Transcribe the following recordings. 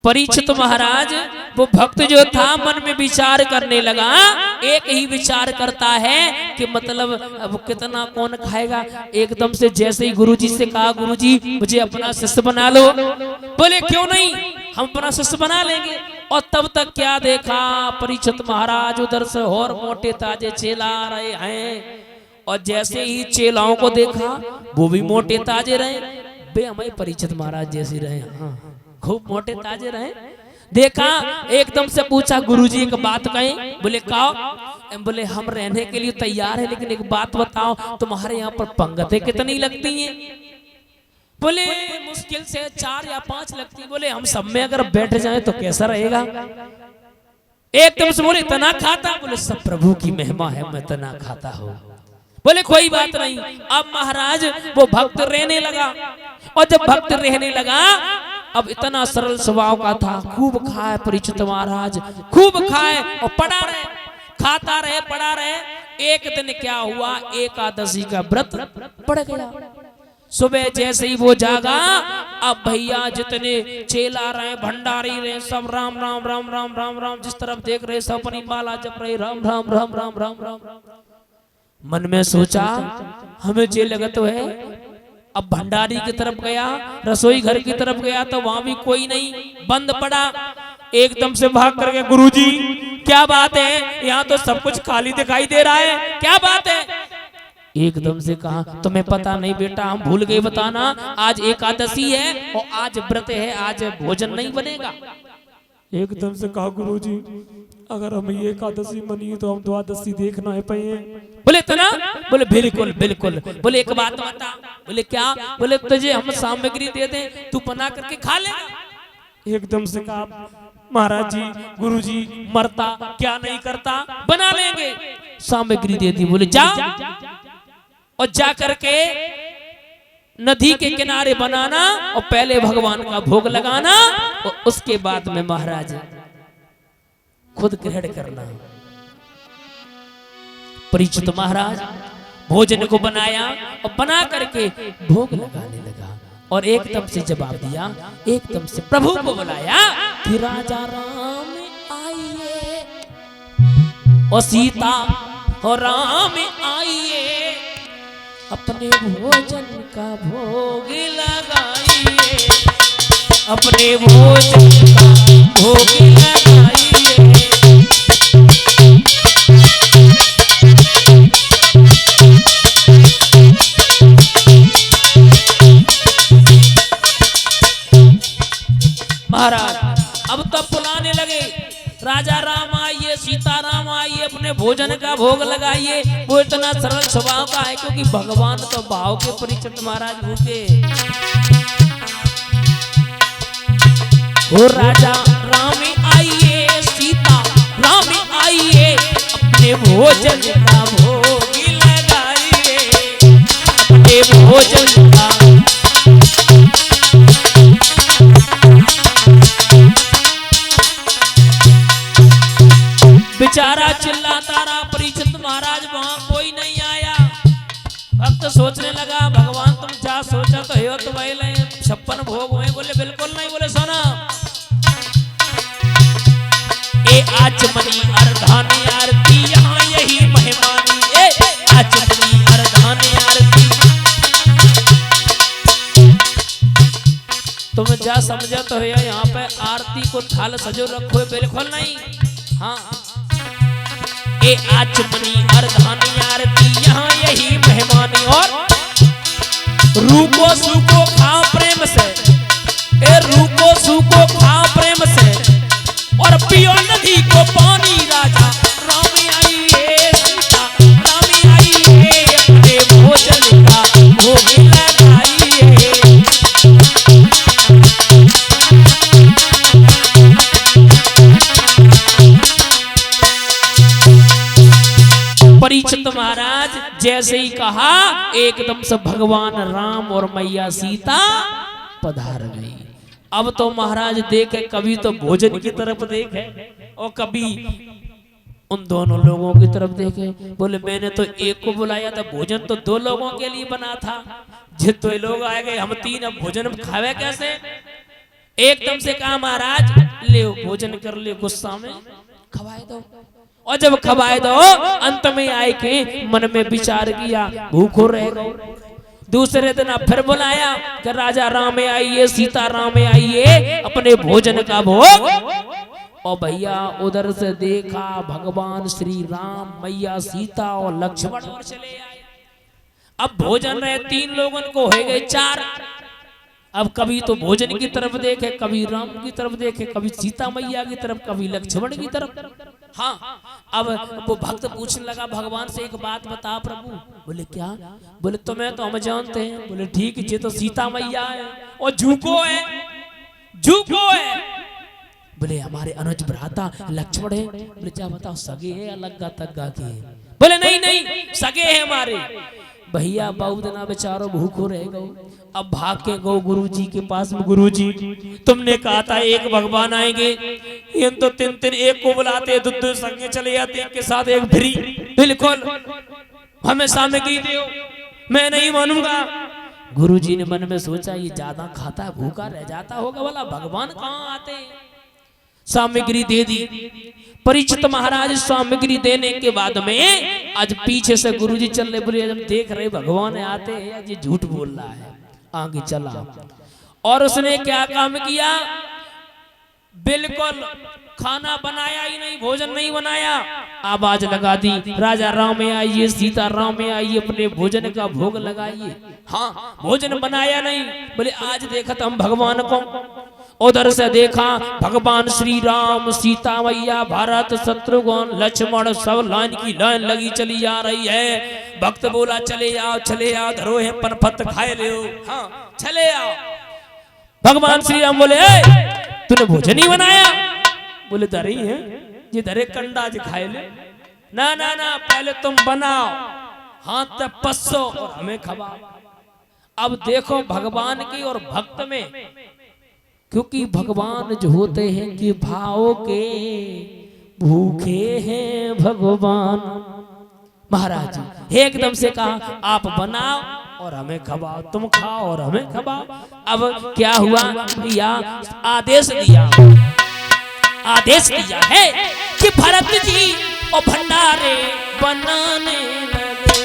परीक्षित महाराज वो भक्त जो था मन में विचार करने लगा। एक ही विचार करता है कि मतलब अब कितना कौन खाएगा। एकदम से जैसे ही गुरुजी से कहा, गुरुजी मुझे अपना शिष्य बना लो। बोले क्यों नहीं, हम अपना शिष्य बना लेंगे। और तब तक क्या देखा, परीक्षित महाराज उधर से और मोटे ताजे चेला आ रहे हैं। और जैसे ही चेलाओं को देखा वो भी मोटे ताजे रहे, बे हमारे परीक्षित महाराज जैसे रहे, हाँ खूब मोटे ताजे रहे। देखा एकदम से पूछा, गुरुजी एक बात कहें। बोले कहो। बोले हम रहने के लिए तैयार है, लेकिन एक बात बताओ, तुम्हारे यहाँ पर पंगतें कितनी लगती हैं। बोले मुश्किल से 4 या 5 लगती। बोले हम सब में अगर बैठ जाएं तो कैसा रहेगा। एकदम से बोले इतना खाता। बोले सब प्रभु की महिमा है, मैं इतना खाता हूँ। बोले कोई बात नहीं। अब महाराज वो भक्त रहने लगा। और जब भक्त रहने लगा, अब इतना सरल स्वभाव का था, खूब खाए परीक्षित महाराज, खूब खाए और पड़ा रहे, खाता रहे, पड़ा रहे। एक दिन क्या हुआ, एकादशी का व्रत पड़ गया। सुबह जैसे ही वो जागा, अब भैया जितने चेला रहे, भंडारी रहे, सब राम राम राम राम राम राम जिस तरफ देख रहे सब अपनी माला जप रहे, राम राम राम राम राम राम। मन में सोचा हमें जे लगत तो है। अब भंडारी की तरफ गया, रसोई घर की तरफ गया तो वहां भी कोई नहीं, बंद पड़ा। एकदम से भाग करके, गुरुजी क्या बात है, यहाँ तो सब कुछ खाली दिखाई दे रहा है, क्या बात है। एकदम से कहा, तुम्हें पता नहीं बेटा, हम भूल गए बताना, आज एकादशी है और आज व्रत है, आज भोजन नहीं बनेगा। एकदम से कहा, गुरुजी अगर हम ये एकादशी मनी तो हम द्वादशी देखना है पाए। बोले तना। बोले बिल्कुल बिल्कुल। बोले एक बात बता। बोले क्या। बोले तुझे हम सामग्री दे दें, तू बना करके खा ले। एकदम से कहा, महाराज जी गुरुजी मरता क्या नहीं करता, बना लेंगे। सामग्री दे दी। बोले जा और जा करके नदी के किनारे बनाना और पहले भगवान का भोग लगाना और उसके बाद में महाराज खुद ग्रहण करना। परीक्षित महाराज भोजन को बनाया और बना करके भोग लगाने लगा। और एकदम से जवाब दिया, एकदम से प्रभु को बुलाया कि राजा राम आइए और सीता और राम आइए, अपने भोजन का भोग लगाइए, अपने भोजन का भोग लगाइए। महाराज अब तब बुलाने लगे, राजा राम आइए, सीता राम आइए, अपने भोजन का भोग लगाइए। वो इतना सरल स्वभाव का है, क्योंकि भगवान तो भाव के परीक्षित महाराज भूखे। ओ राजा राम आइए, सीता राम आइए, अपने भोजन का भोग लगाइए, अपने भोजन का। बेचारा चिल्लाता रहा, परीक्षित महाराज वहां कोई नहीं आया। अब तो सोचने लगा, भगवान तुम जा सोचा तो हो तो वही 56 भोग हुए। बोले बिल्कुल नहीं। बोले सुना, ए आचमनी अर्धानी आरती, यहाँ यही मेहमानी, ए आचमनी अर्धानी आरती। तुम जा समझा तो है, यहाँ पे आरती को थाल सजो रखो। बिल्कुल नहीं। हाँ ए आचमनी अर्धानी आरती, यहाँ यही मेहमानी। और रूको सूको खाओ प्रेम से, ए रूको सूको खाओ प्रेम से, और पियो नदी को पानी। राजा राम आइए, सीता राम आइए, अपने भोजन का भोग लगाइए। परीक्षित महाराज जैसे ही कहा, एकदम से भगवान राम और मैया सीता पधार गई। अब तो महाराज देखे, कभी तो भोजन की तरफ देखे और कभी उन दोनों लोगों की तरफ देखे। बोले मैंने तो एक को बुलाया था, भोजन तो 2 लोगों के लिए बना था, जितने लोग आए गए हम 3, अब भोजन खावे कैसे। एकदम से कहा महाराज ले भोजन कर ले, गुस्सा में खवाए दो। और जब खवाए दो अंत में आए के मन में विचार किया भूखो रह गए। दूसरे दिन अब फिर बुलाया कि राजा राम आइए, सीता राम आइए, अपने भोजन का भोग। और भैया उधर से देखा भगवान श्री राम, मैया सीता और लक्ष्मण और चले आए। अब भोजन रहे 3 लोगों को हो गए 4। अब कभी तो भोजन की तरफ देखे, कभी राम की तरफ देखे, कभी सीता मैया की तरफ, कभी लक्ष्मण की तरफ। हाँ, अब वो भक्त पूछने लगा भगवान से एक बात बता प्रभु। बोले क्या? बोले तुम्हें तो हम जानते हैं। बोले ठीक, ये तो सीता मैया है और झूको है, झूको है। बोले हमारे अनुज भ्राता लक्ष्मण है। बोले क्या बताओ, सगे है अलग तग्गा के? बोले नहीं नहीं सगे है हमारे। भैया बहुत दिना बेचारो भूखो रह गए। अब भाग के गो गुरु जी के पास में, गुरु जी तुमने कहा था एक भगवान आएंगे, इन तो 3 एक को बुलाते, 2 संगे चले जाते, एक के साथ एक फ्री। बिल्कुल हमें सामग्री दो, मैं नहीं मानूंगा। गुरु जी ने मन में सोचा ये ज्यादा खाता है, भूखा रह जाता होगा, बोला भगवान कहाँ आते हैं। सामग्री दे दी। परीक्षित महाराज सामग्री देने के बाद में आज पीछे से गुरुजी चल रहे, बोले जब देख रहे भगवान आते हैं, ये झूठ बोल रहा है। आगे चला और उसने क्या काम किया, बिल्कुल खाना बनाया ही नहीं, भोजन नहीं बनाया। आवाज लगा दी राजा राम आइए, सीता राम आइए, अपने भोजन का भोग लगाइए। हाँ, भोजन बनाया नहीं। बोले आज देखा हम भगवान को। उधर से देखा भगवान श्री राम, सीता मैया, भरत, शत्रुघ्न, लक्ष्मण सब लाइन की लाइन लगी चली जा रही है। भक्त बोला चले आओ चले आओ, धरो है पनपत खाए ले। हाँ चले आओ। भगवान श्री राम बोले तूने भोजन ही बनाया? बोले धरे है, ये धरे कंडा जी खाए ले। ना ना ना, पहले तुम बनाओ, हाथ पे पस्सो और हमें खवाओ। अब देखो भगवान की और भक्त में, क्योंकि भगवान जो होते हैं कि भाव के भूखे हैं भगवान। महाराज एकदम से कहा आप बनाओ और हमें खवाओ, तुम खाओ और हमें खवाओ। अब क्या हुआ भैया, आदेश दिया है कि भरत जी और भंडारे बनाने लगे।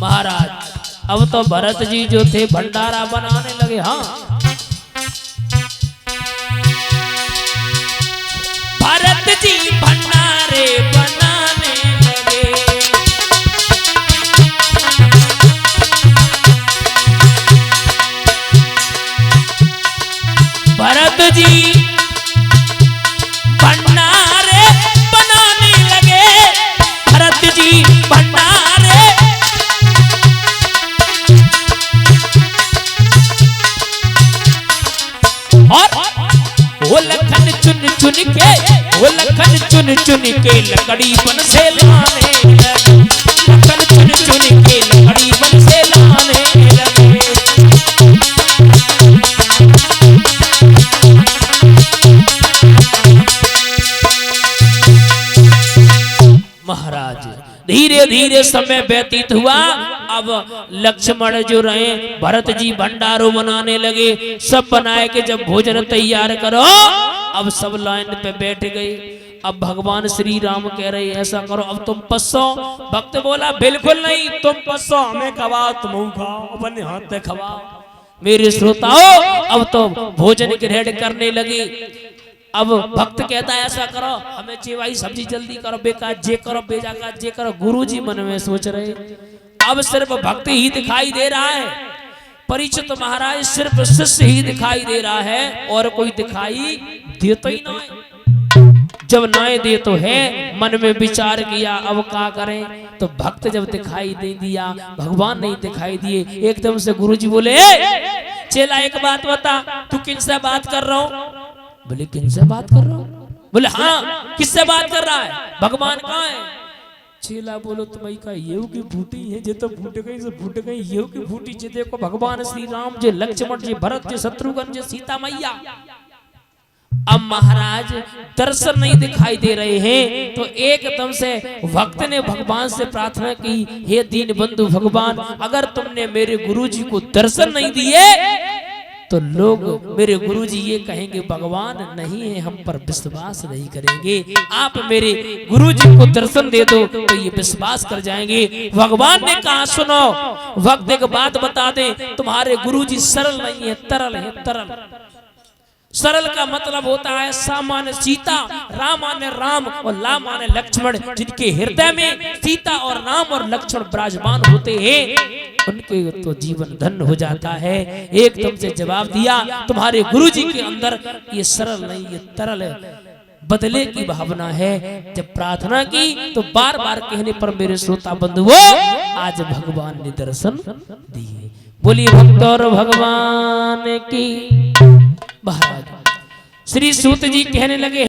महाराज अब तो भरत जी जो थे भंडारा बनाने लगे। हाँ, भरत जी भंडारे बनाने लगे। भरत जी भंडारे बनाने लगे। भरत जी भंडारे और लखन चुन चुन के, वो लखन चुन चुन के लकड़ी बन से लाने लगे। लखन चुन चुन के लकड़ी बन से लाने लगे। महाराज धीरे धीरे समय व्यतीत हुआ। अब लक्ष्मण जो रहे, भरत जी भंडारो बनाने लगे। सब बनाए के जब भोजन तैयार करो, अब सब लाइन पे बैठ गए। अब भगवान श्री राम कह रहे ऐसा करो, अब तुम पस्सो। भक्त बोला बिल्कुल नहीं, तुम पस्सो, हमें खवाओ, तुम खाओ, अपने हाथ से खवाओ। मेरे श्रोताओ अब तो भोजन की रेड करने लगे। अब भक्त कहता है ऐसा करो, हमें चेवाई सब्जी जल्दी करो, बेका जे करो, बेजा का जे करो। गुरुजी मन में सोच रहे अब सिर्फ भक्त ही दिखाई दे रहा है। परीक्षित महाराज सिर्फ शिष्य ही दिखाई दे रहा है और कोई दिखाई देता ही ना है। जब नाय दे तो है, मन में विचार किया अब क्या करें। तो भक्त जब दिखाई दे दिया, भगवान नहीं दिखाई दिए। एकदम से गुरुजी बोले चेला एक बात बता, तू किनसे बात कर रहा हो? बोले किनसे बात कर रहा हूँ? बोले हाँ किससे बात कर रहा है? भगवान कहाँ है? चेला बोलो तुम्हारी का येऊ की फूटी है, जे तो फूट गई से फूट गई, येऊ की फूटी जे देखो भगवान श्री राम जे, लक्ष्मण जे, भरत जे, शत्रुघ्न जे, सीता मैया। अब महाराज दर्शन नहीं दिखाई दे रहे हैं, तो एकदम से भक्त ने भगवान से प्रार्थना की, हे दीन बंधु भगवान, अगर तुमने मेरे गुरुजी को दर्शन नहीं दिए तो लोग मेरे गुरुजी ये कहेंगे भगवान नहीं है, हम पर विश्वास नहीं करेंगे। आप मेरे गुरुजी को दर्शन दे दो तो ये विश्वास कर जाएंगे। भगवान ने कहा सुनो, भक्त एक बात बता दे, तुम्हारे गुरुजी सरल नहीं है, तरल है, तरल। सरल का मतलब होता है सा माने सीता, राम माने राम और ला माने लक्ष्मण। जिनके हृदय में सीता और राम और लक्ष्मण विराजमान होते हैं उनके तो जीवन धन्य हो जाता है। एकदम से जवाब दिया, तुम्हारे गुरुजी के अंदर ये सरल नहीं, ये तरल है, बदले की भावना है। जब प्रार्थना की तो बार बार कहने पर मेरे श्रोता बंधुओं आज भगवान ने दर्शन दिए। बोलिए भक्त और भगवान की। महाराज श्री सूत जी कहने लगे,